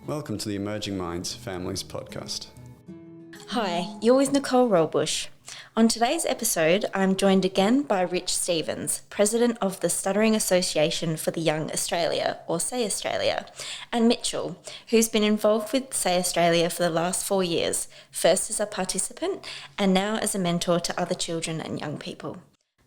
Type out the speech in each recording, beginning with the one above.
Welcome to the Emerging Minds Families Podcast. Hi, you're with Nicole Rollbusch. On today's episode, I'm joined again by Rich Stevens, President of the Stuttering Association for the Young Australia, or Say Australia, and Mitchell, who's been involved with Say Australia for the last 4 years, first as a participant and now as a mentor to other children and young people.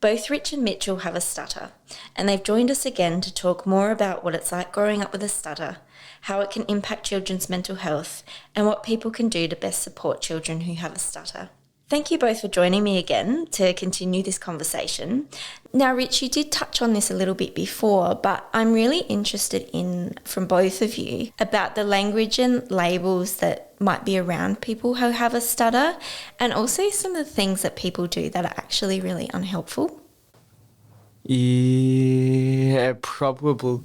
Both Rich and Mitchell have a stutter, and they've joined us again to talk more about what it's like growing up with a stutter, how it can impact children's mental health, and what people can do to best support children who have a stutter. Thank you both for joining me again to continue this conversation. Now, Rich, you did touch on this a little bit before, but I'm really interested in, from both of you, about the language and labels that might be around people who have a stutter, and also some of the things that people do that are actually really unhelpful. Yeah, probably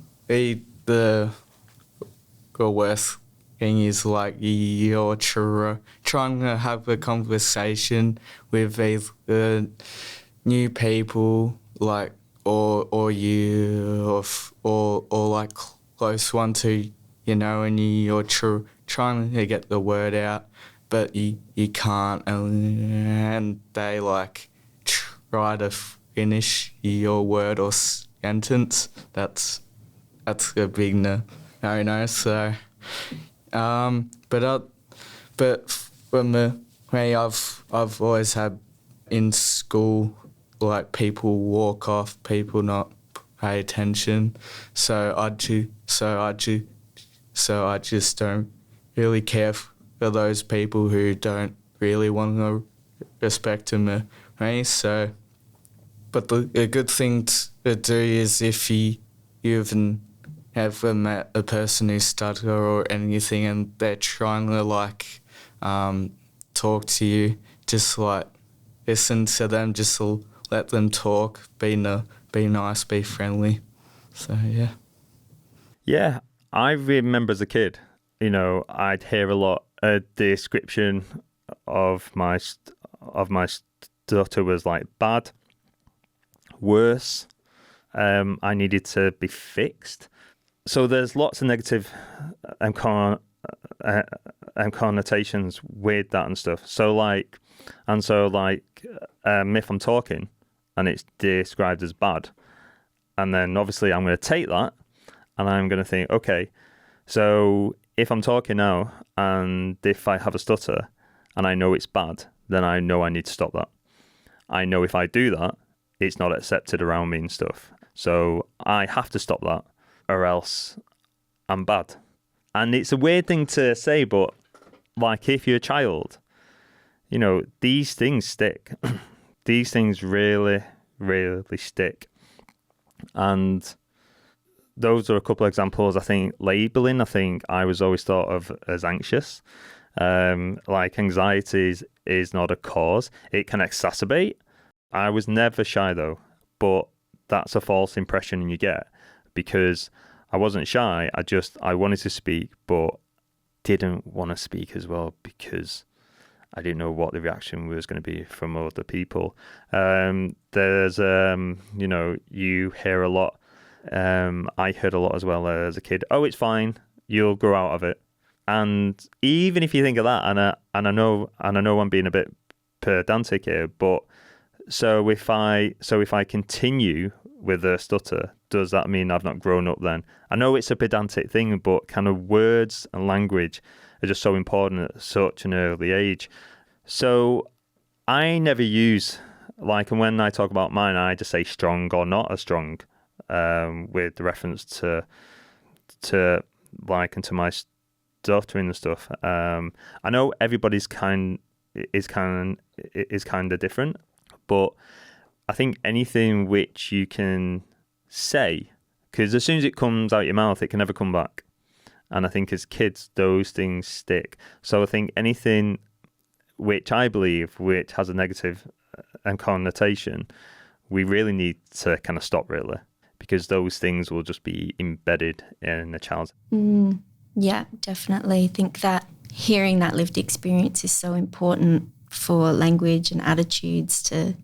the worst thing is like you're trying to have a conversation with new people, like or like close one to and you're trying to get the word out, but you can't, and they like try to finish your word or sentence. That's a big no. So, but from the way I've always had in school, like people walk off, people not pay attention. So I just don't really care for those people who don't really want to respect me. So, but a good thing to do is if you even ever met a person who stutters or anything and they're trying to talk to you, just listen to them, just let them talk, be nice, be friendly. So yeah. Yeah, I remember as a kid, I'd hear a lot. A description of my stutter was like bad, worse. I needed to be fixed. So there's lots of negative connotations with that and stuff. So if I'm talking and it's described as bad, and then obviously I'm going to take that and I'm going to think, okay, so if I'm talking now and if I have a stutter and I know it's bad, then I know I need to stop that. I know if I do that, it's not accepted around me and stuff. So I have to stop that, or else I'm bad. And it's a weird thing to say, but like if you're a child, these things stick. These things really, really stick. And those are a couple of examples. I think labelling, I was always thought of as anxious. Like anxiety is not a cause. It can exacerbate. I was never shy though, but that's a false impression you get because I wasn't shy. I wanted to speak, but didn't want to speak as well because I didn't know what the reaction was going to be from other people. There's, you hear a lot. I heard a lot as well as a kid. Oh, it's fine. You'll grow out of it. And even if you think of that, and I know I'm being a bit pedantic here, but so if I continue with a stutter, does that mean I've not grown up then? I know it's a pedantic thing, but kind of words and language are just so important at such an early age. So I never use, and when I talk about mine, I just say strong or not as strong, with the reference to my stuttering and stuff. I know everybody's is kind of different, but I think anything which you can say, because as soon as it comes out your mouth, it can never come back. And I think as kids, those things stick. So I think anything which I believe, which has a negative connotation, we really need to kind of stop really, because those things will just be embedded in a child. Yeah, definitely. I think that hearing that lived experience is so important for language and attitudes to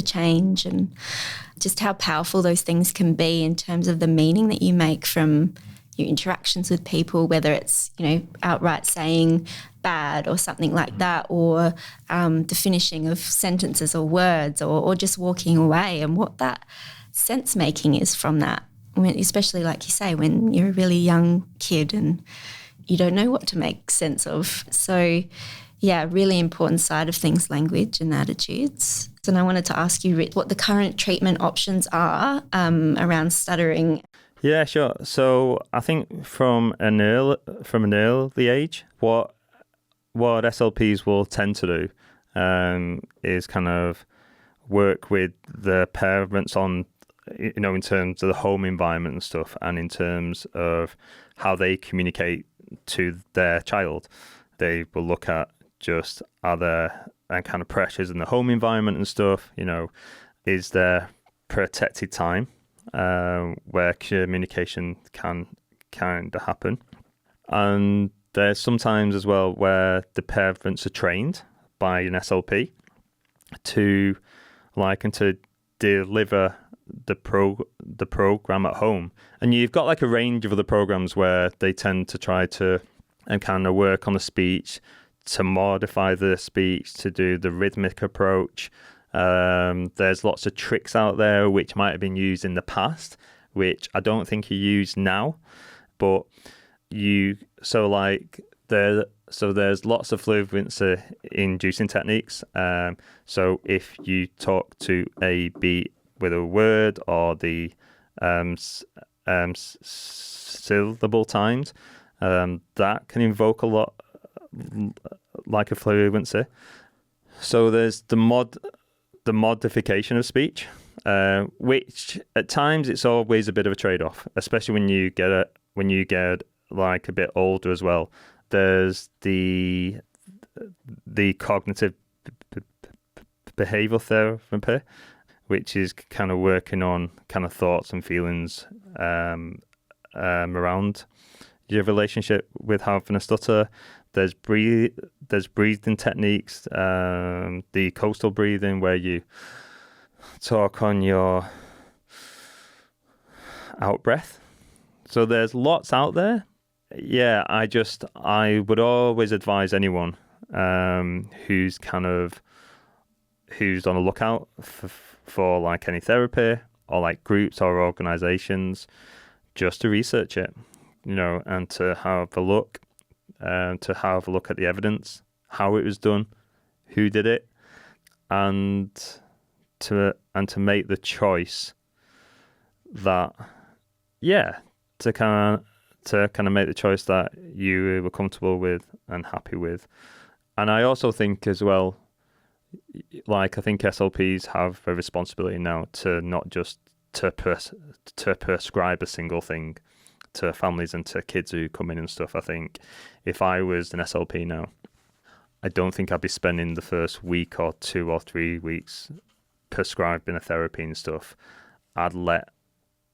change, and just how powerful those things can be in terms of the meaning that you make from your interactions with people, whether it's, outright saying bad or something like that, or the finishing of sentences or words, or just walking away, and what that sense making is from that, especially like you say, when you're a really young kid and you don't know what to make sense of. So yeah, really important side of things, language and attitudes. And I wanted to ask you, Rich, what the current treatment options are around stuttering. Yeah, sure. So I think from an early age, what SLPs will tend to do is kind of work with the parents on, in terms of the home environment and stuff, and in terms of how they communicate to their child. They will look at just other and kind of pressures in the home environment and stuff. Is there protected time where communication can kind of happen? And there's sometimes as well where the parents are trained by an SLP to deliver the program at home. And you've got like a range of other programs where they tend to try to and kind of work on the speech, to modify the speech, to do the rhythmic approach. There's lots of tricks out there which might have been used in the past, which I don't think are used now. But there's lots of fluency inducing techniques. So if you talk to a beat with a word, or the syllable times, that can invoke a lot like a fluency. So there's the modification of speech, which at times it's always a bit of a trade-off, especially when you get like a bit older as well. There's the cognitive behavioral therapy, which is kind of working on kind of thoughts and feelings around your relationship with having a stutter. There's breathing techniques, the coastal breathing, where you talk on your out breath. So there's lots out there. Yeah, I would always advise anyone who's on the lookout for like any therapy or like groups or organizations, just to research it, and to have a look at the evidence, how it was done, who did it, and to make the choice that, to kind of make the choice that you were comfortable with and happy with. And I also think as well, I think SLPs have a responsibility now to not just to prescribe a single thing to families and to kids who come in and stuff. I think if I was an SLP now, I don't think I'd be spending the first week or 2 or 3 weeks prescribing a therapy and stuff. I'd let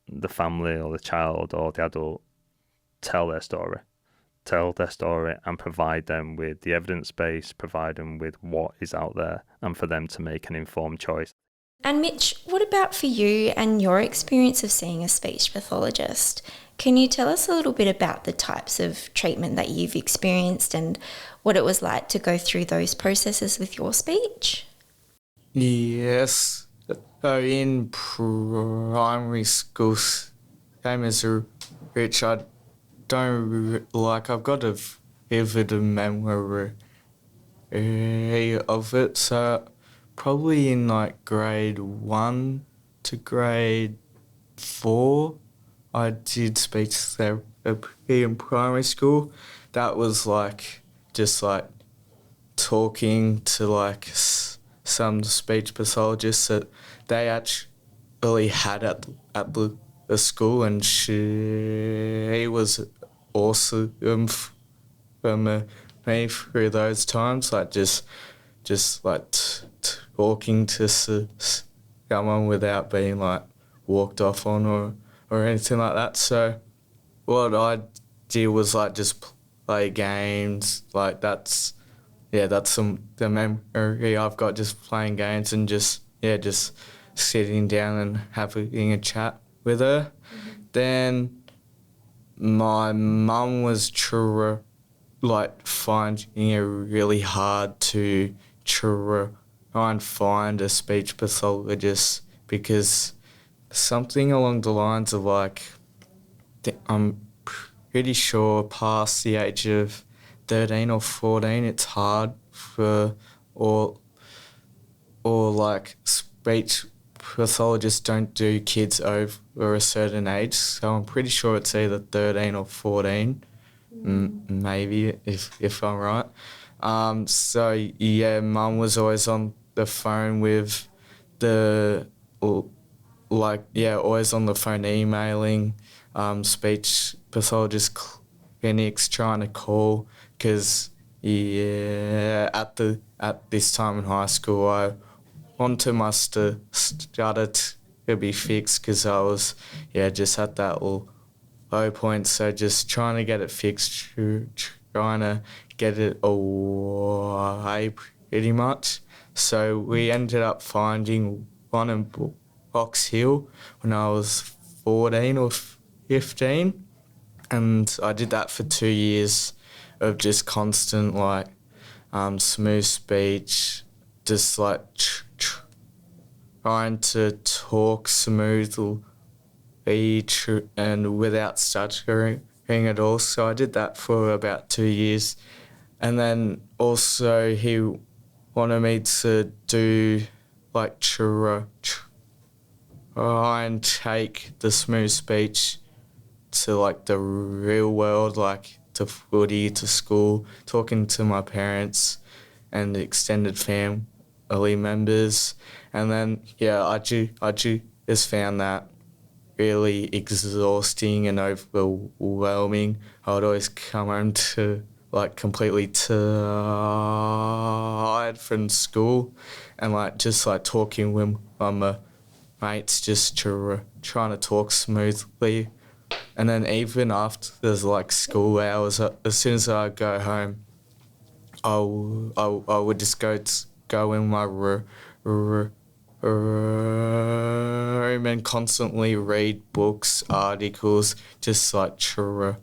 the family or the child or the adult tell their story and provide them with the evidence base, provide them with what is out there, and for them to make an informed choice. And Mitch, what about for you and your experience of seeing a speech pathologist? Can you tell us a little bit about the types of treatment that you've experienced and what it was like to go through those processes with your speech? Yes. So in primary school, same as Rich, I've got a vivid memory of it. So probably in like grade 1 to grade 4, I did speech therapy in primary school. That was just talking to some speech pathologists that they actually had at the school, and she was awesome for me through those times, talking to someone without being walked off on or anything like that. So what I did was just play games. That's the memory I've got, just playing games and just sitting down and having a chat with her. Mm-hmm. Then my mum was finding it really hard to try and find a speech pathologist because something along the lines of I'm pretty sure past the age of 13 or 14 it's hard for or speech pathologists don't do kids over a certain age, so I'm pretty sure it's either 13 or 14, maybe if I'm right. So yeah, Mum was always on the phone with always on the phone emailing speech pathologist clinics trying to call because at this time in high school I wanted my stutter to be fixed because I was just at that low point, so just trying to get it fixed, trying to get it away pretty much. So we ended up finding one in Box Hill when I was 14 or 15, and I did that for 2 years of just constant smooth speech, just trying to talk smoothly and without stuttering at all. So I did that for about 2 years. And then also he wanted me to do try and take the smooth speech to the real world, to footy, to school, talking to my parents and extended family members. And then I just found that really exhausting and overwhelming. I would always come home to completely tired from school and just talking with my mates, just trying to talk smoothly. And then even after there's school hours, as soon as I go home, I would just go in my room and constantly read books, articles, just trying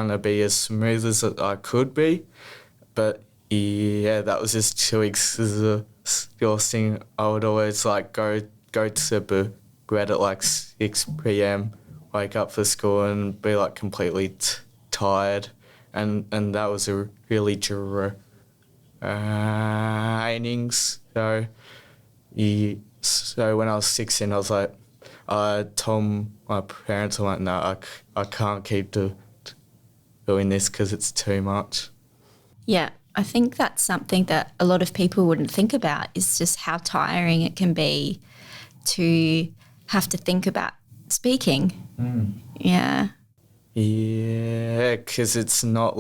to be as smooth as I could be. But that was just too exhausting. I would always go to bed at 6 p.m, wake up for school and be completely tired, and that was a really draining. So when I was 16, I told my parents, no, I can't keep doing this because it's too much. Yeah, I think that's something that a lot of people wouldn't think about, is just how tiring it can be to have to think about speaking. Yeah. Yeah, because it's not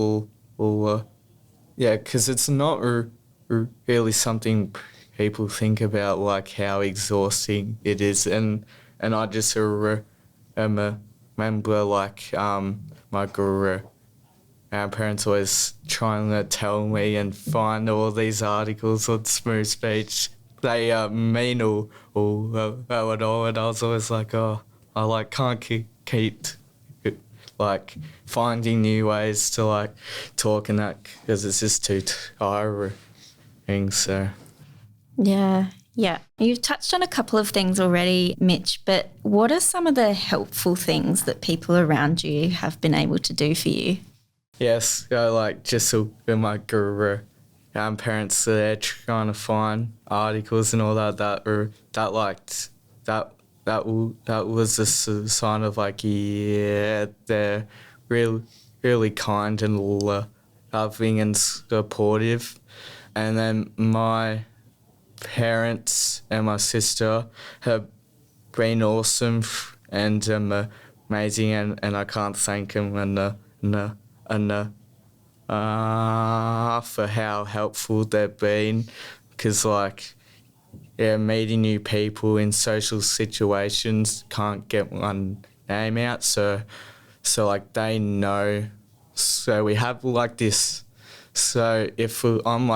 because it's not really something people think about, how exhausting it is. And I just remember my grandparents always trying to tell me and find all these articles on smooth speech. They mean all at all, and I was always I can't keep finding new ways to talk and that because it's just too tiring. So Yeah. You've touched on a couple of things already, Mitch, but what are some of the helpful things that people around you have been able to do for you? Yes, just with my grandparents, they're trying to find articles and all that that was a sign of they're really kind and loving and supportive. And then my parents and my sister have been awesome and amazing, and I can't thank them enough for how helpful they've been, because meeting new people in social situations, can't get one name out, so they know. So we have this. So if I'm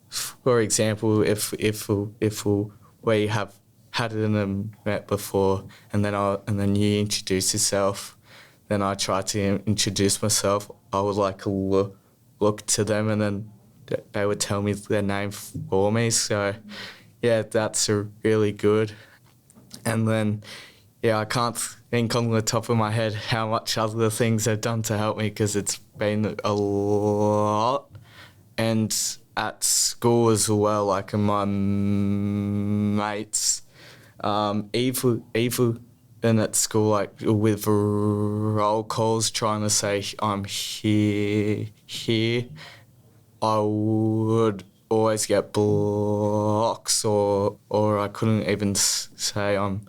for example, if we have hadn't met before, and then you introduce yourself, then I try to introduce myself, I would like look to them, and then they would tell me their name for me. So yeah, that's really good. And then I can't think on the top of my head how much other things they've done to help me, because it's been a lot. And at school as well, like my mates, even at school, like with roll calls trying to say I'm here, I would always get blocks, or I couldn't even say I'm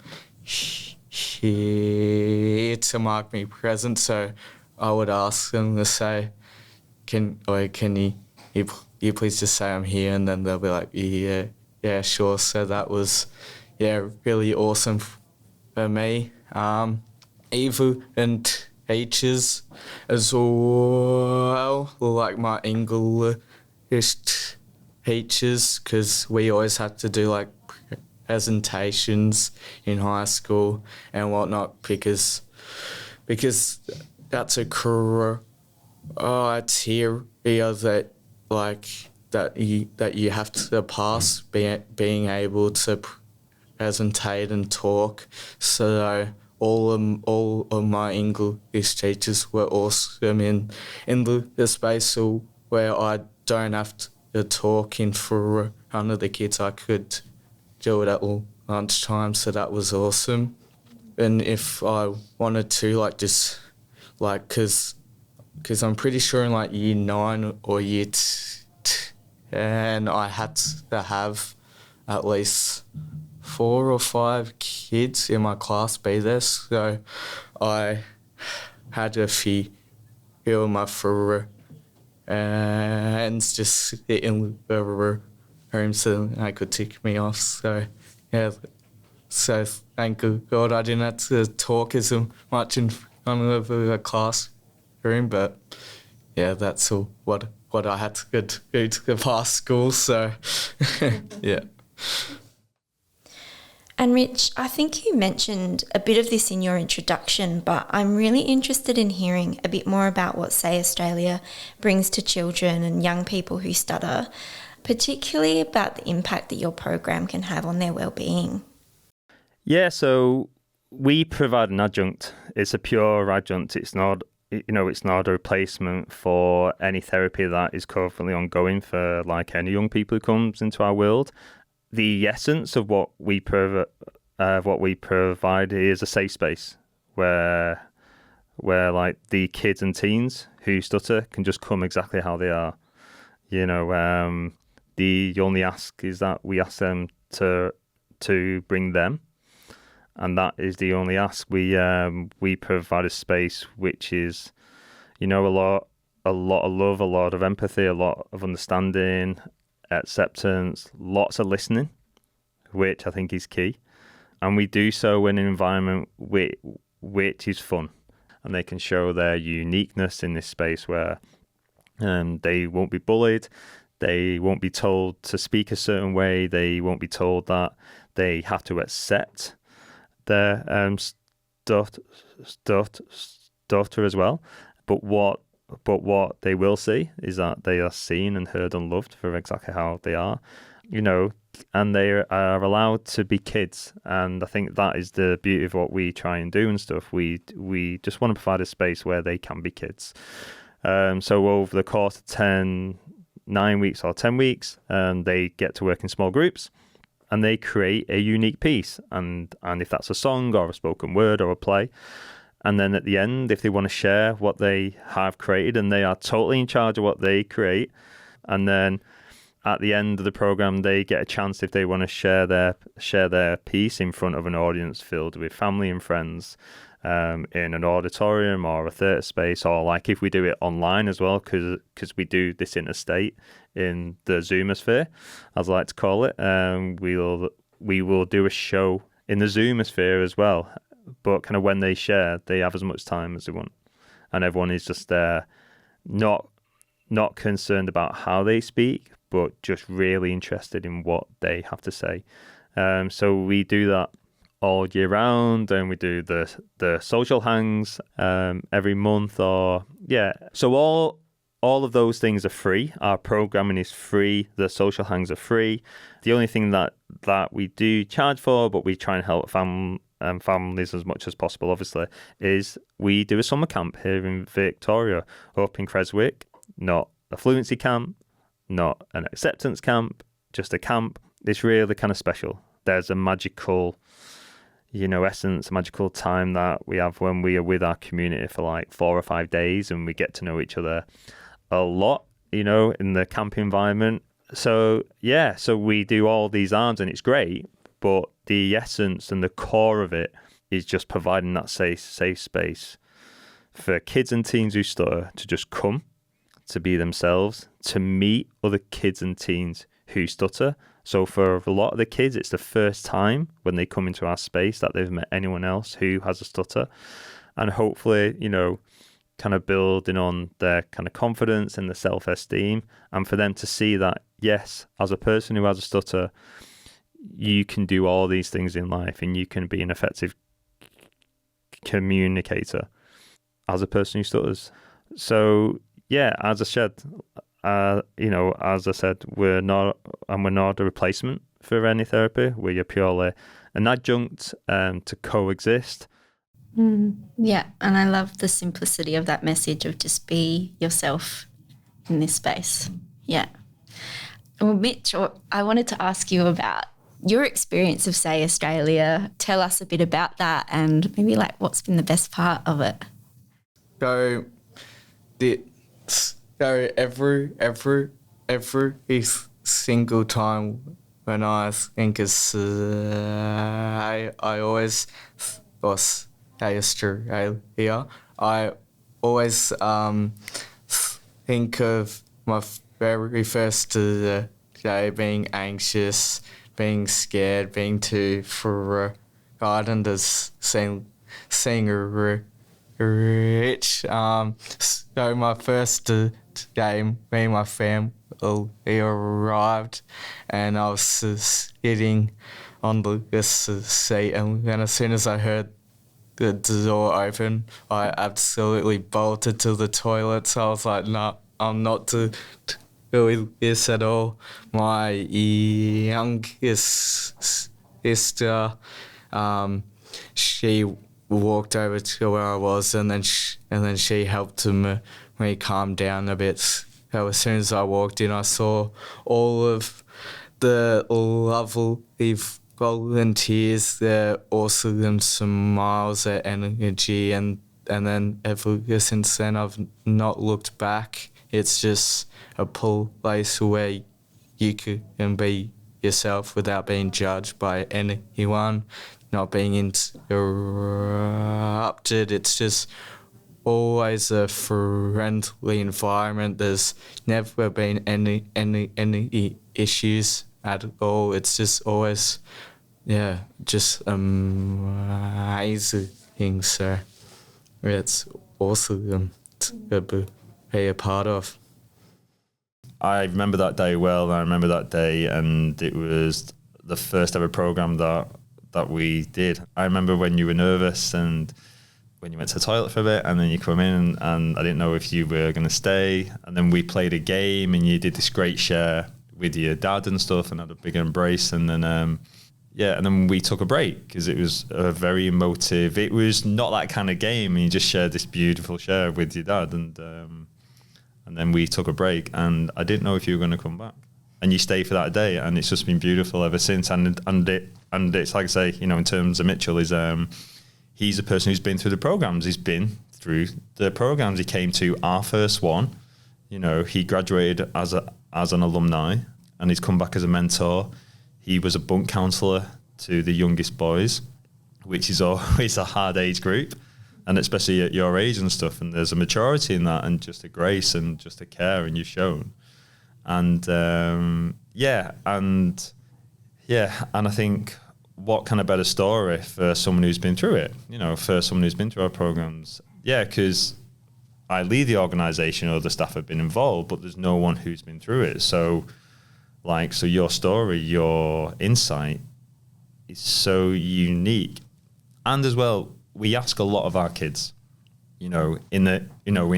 here to mark me present. So I would ask them to say, can you please just say I'm here, and then they'll be like, yeah, sure. So that was really awesome for me. Eva and teachers as well, like my English teachers, because we always had to do like presentations in high school and whatnot, because that's a criteria that you have to pass, being able to presentate and talk. So all of my English teachers were awesome in the space where I don't have to talk in front of the kids. I could do it at lunchtime, so that was awesome. And if I wanted to, because I'm pretty sure in like year 9 or year 10, I had to have at least 4 or 5 kids in my class be there. So I had a few of my friends just sit in the room so they could tick me off. So yeah, so thank God I didn't have to talk as much in front of a classroom, but yeah, that's all what I had to do to pass school. So yeah. And Rich, I think you mentioned a bit of this in your introduction, but I'm really interested in hearing a bit more about what Say Australia brings to children and young people who stutter, particularly about the impact that your program can have on their wellbeing. Yeah, so we provide an adjunct. It's a pure adjunct. It's not a replacement for any therapy that is currently ongoing for like any young people who comes into our world. The essence of what we provide is a safe space where like the kids and teens who stutter can just come exactly how they are. The only ask is that we ask them to bring them, and that is the only ask. We provide a space which is, a lot of love, a lot of empathy, a lot of understanding, acceptance, lots of listening, which I think is key. And we do so in an environment which is fun, and they can show their uniqueness in this space where they won't be bullied, they won't be told to speak a certain way, they won't be told that they have to accept their stutter as well. But what they will see is that they are seen and heard and loved for exactly how they are, and they are allowed to be kids. And I think that is the beauty of what we try and do and stuff. We just want to provide a space where they can be kids. So over the course of 9 weeks or 10 weeks, they get to work in small groups, and they create a unique piece. And if that's a song or a spoken word or a play, and then at the end, if they want to share what they have created, and they are totally in charge of what they create, and then at the end of the program, they get a chance, if they want to share their piece in front of an audience filled with family and friends, in an auditorium or a theatre space, or like if we do it online as well, because we do this interstate in the Zoomosphere, as I like to call it. We will do a show in the Zoomosphere as well. But kind of when they share, they have as much time as they want, and everyone is just there, not concerned about how they speak, but just really interested in what they have to say. So we do that all year round, and we do the social hangs every month, or so all of those things are free. Our programming is free. The social hangs are free. The only thing that we do charge for, but we try and help families as much as possible, obviously, is we do a summer camp here in Victoria, up in Creswick. Not a fluency camp, not an acceptance camp, just a camp. It's really kind of special. There's a magical, essence, a magical time that we have when we are with our community for like 4 or 5 days, and we get to know each other a lot, in the camp environment. So we do all these arms, and it's great, but the essence and the core of it is just providing that safe space for kids and teens who stutter to just come, to be themselves, to meet other kids and teens who stutter. So for a lot of the kids, it's the first time when they come into our space that they've met anyone else who has a stutter. And hopefully, kind of building on their kind of confidence and the self-esteem, and for them to see that, yes, as a person who has a stutter, you can do all these things in life, and you can be an effective communicator as a person who stutters. So as I said, we're not a replacement for any therapy. We're purely an adjunct to coexist. Yeah, and I love the simplicity of that message of just be yourself in this space. Yeah. Well, Mitch, I wanted to ask you about your experience of Say Australia. Tell us a bit about that, and maybe like what's been the best part of it. So every single time when I think I always was Australia, I always think of my very first day being anxious, being scared, being too frightened as seeing rich. So my first day, me and my family arrived, and I was sitting on the seat, and then as soon as I heard the door open, I absolutely bolted to the toilet. So I was like, no, I'm not doing this at all. My youngest sister, she walked over to where I was, and then she helped me calm down a bit. So as soon as I walked in, I saw all of the lovely volunteers, their awesome smiles, their energy, and then ever since then I've not looked back. It's just a place where you can be yourself without being judged by anyone, not being interrupted. It's just always a friendly environment. There's never been any issues at all. It's just always, just amazing. So it's awesome to be a part of. I remember that day well. And it was the first ever program that we did. I remember when you were nervous and when you went to the toilet for a bit, and then you come in, and I didn't know if you were going to stay. And then we played a game, and you did this great share with your dad and stuff, and had a big embrace. And then, and then we took a break because it was a very emotive. It was not that kind of game, and you just shared this beautiful share with your dad. And then we took a break, and I didn't know if you were going to come back. And you stayed for that day, and it's just been beautiful ever since. And it's like I say, in terms of Mitchell, is he's a person who's been through the programs. He's been through the programs. He came to our first one. He graduated as an alumni, and he's come back as a mentor. He was a bunk counsellor to the youngest boys, which is always a hard age group, and especially at your age and stuff. And there's a maturity in that, and just a grace and just a care, and you've shown. And and I think, what kind of better story for someone who's been through it, for someone who's been through our programs. Because I lead the organisation, or the staff have been involved, but there's no one who's been through it. So your story, your insight is so unique. And as well, we ask a lot of our kids, in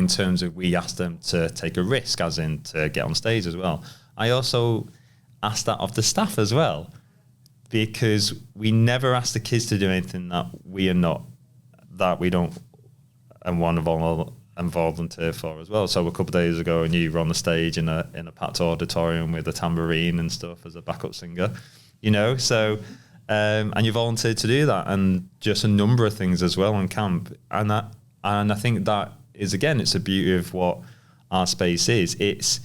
terms of we ask them to take a risk, as in to get on stage as well. I also ask that of the staff as well, because we never ask the kids to do anything that we don't and want to volunteer for as well. So a couple of days ago, and you were on the stage in a packed auditorium with a tambourine and stuff as a backup singer, so and you volunteered to do that, and just a number of things as well on camp. And I think that is, again, it's the beauty of what our space is. It's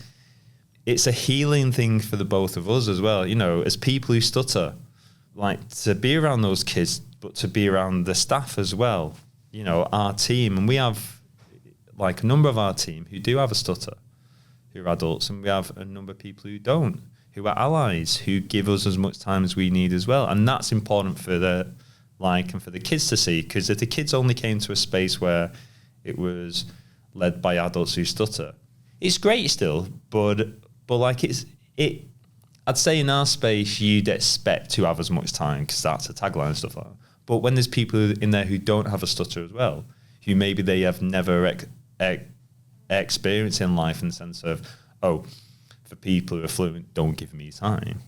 a healing thing for the both of us as well, as people who stutter, like to be around those kids, but to be around the staff as well, our team. And we have like a number of our team who do have a stutter, who are adults, and we have a number of people who don't, who are allies, who give us as much time as we need as well. And that's important for and for the kids to see, because if the kids only came to a space where it was led by adults who stutter, it's great still, but like I'd say in our space you'd expect to have as much time, because that's a tagline and stuff like that. But when there's people in there who don't have a stutter as well, who maybe they have never experienced in life, in the sense of, for people who are fluent, don't give me time.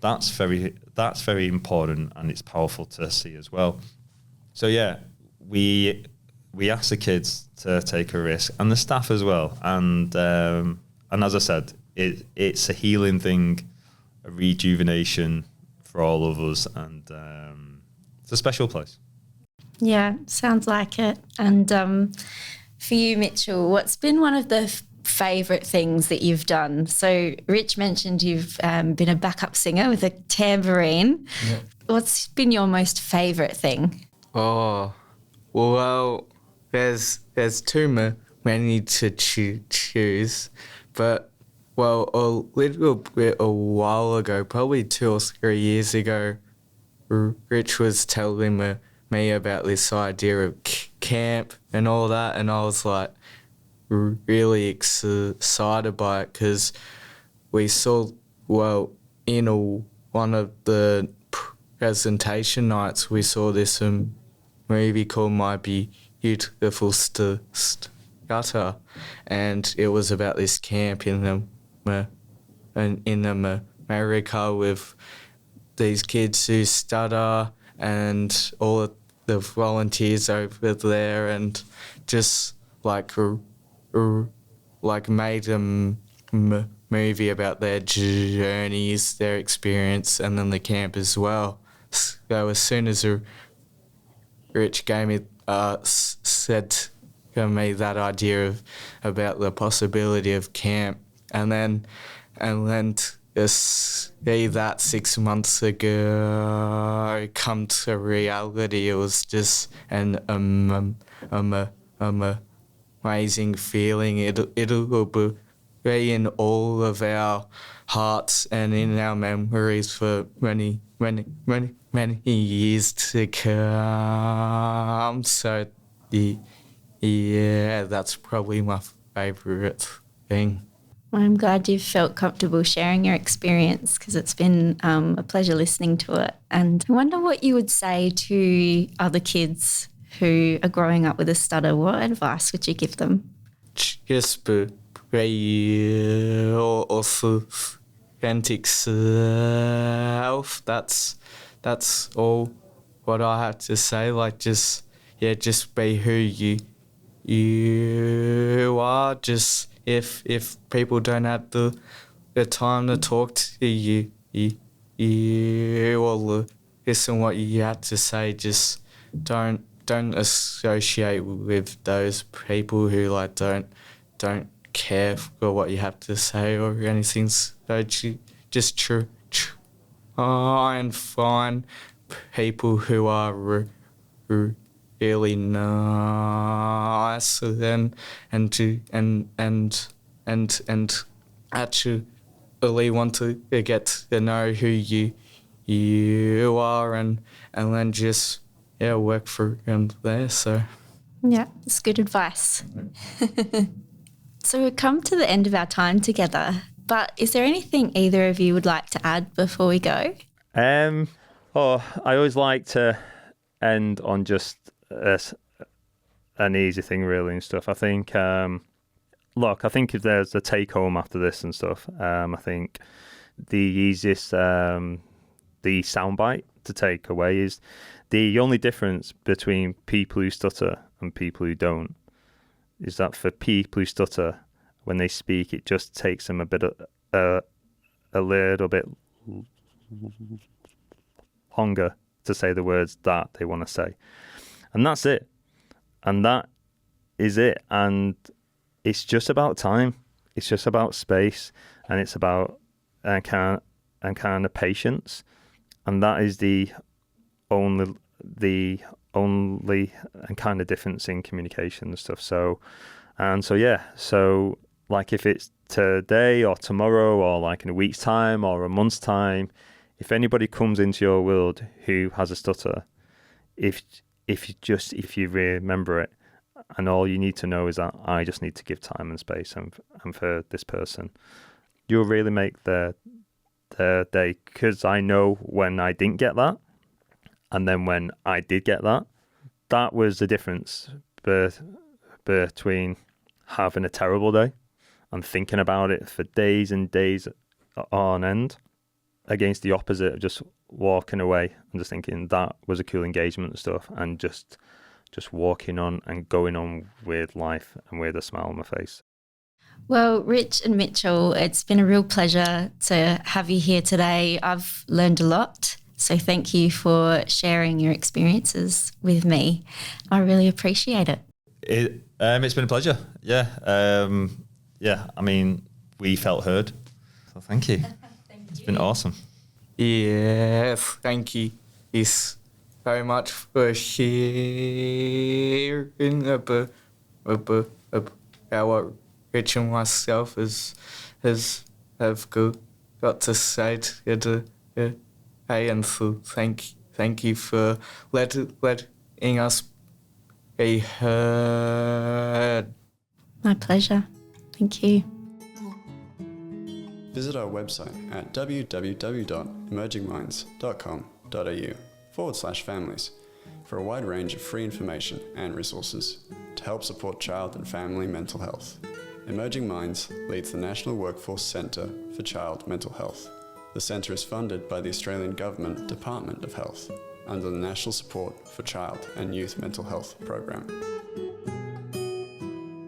That's very important, and it's powerful to see as well. So yeah, we ask the kids to take a risk, and the staff as well. And as I said, it's a healing thing, a rejuvenation for all of us, and it's a special place. Yeah, sounds like it. And for you, Mitchell, what's been one of the favourite things that you've done? So Rich mentioned you've been a backup singer with a tambourine. Yeah. What's been your most favourite thing? Oh, well, there's too many to choose, but well, a while ago, probably 2 or 3 years ago, Rich was telling me about this idea of camp and all that, and I was like really excited by it, because we saw, in one of the presentation nights, we saw this movie called My Beautiful Stutter, and it was about this camp in America with these kids who stutter, and all of the volunteers over there, and just like made a movie about their journeys, their experience, and then the camp as well. So as soon as Rich said to me that idea about the possibility of camp, and then to see that 6 months ago come to reality, it was just an amazing feeling. It'll be in all of our hearts and in our memories for many years to come. So yeah, that's probably my favourite thing. I'm glad you've felt comfortable sharing your experience, because it's been a pleasure listening to it. And I wonder what you would say to other kids who are growing up with a stutter. What advice would you give them? Just be authentic self. That's all what I have to say. Like, just be who you are. Just if people don't have the time to talk to you or listen what you have to say, just don't associate with those people who don't care for what you have to say or anything. So just try and find people who are really nice and actually want to get to know who you are, and then just work for them there. So yeah, it's good advice. So we've come to the end of our time together, but is there anything either of you would like to add before we go? Oh, I always like to end on just an easy thing, really, and stuff. I think, look, I think if there's a take home after this and stuff, I think the easiest, the soundbite to take away is the only difference between people who stutter and people who don't is that for people who stutter, when they speak, it just takes them a little bit longer to say the words that they want to say. And that's it. And that is it. And it's just about time. It's just about space. And it's about kind of patience. And that is the only and kind of difference in communication and stuff. So like if it's today or tomorrow or like in a week's time or a month's time, if anybody comes into your world who has a stutter, if you remember it, and all you need to know is that I just need to give time and space and for this person, you'll really make their day. Because I know when I didn't get that, and then when I did get that, that was the difference between having a terrible day and thinking about it for days and days on end, against the opposite of just walking away and just thinking that was a cool engagement and stuff, and just walking on and going on with life and with a smile on my face. Well, Rich and Mitchell, it's been a real pleasure to have you here today. I've learned a lot, so thank you for sharing your experiences with me. I really appreciate it. It's been a pleasure. Yeah. I mean, we felt heard. So thank you. It's been awesome. Yes, thank you. It's very much for sharing about what Rich and myself have got to say together. And so thank you for letting us be heard. My pleasure. Thank you. Visit our website at www.emergingminds.com.au/families for a wide range of free information and resources to help support child and family mental health. Emerging Minds leads the National Workforce Centre for Child Mental Health. The centre is funded by the Australian Government Department of Health under the National Support for Child and Youth Mental Health program.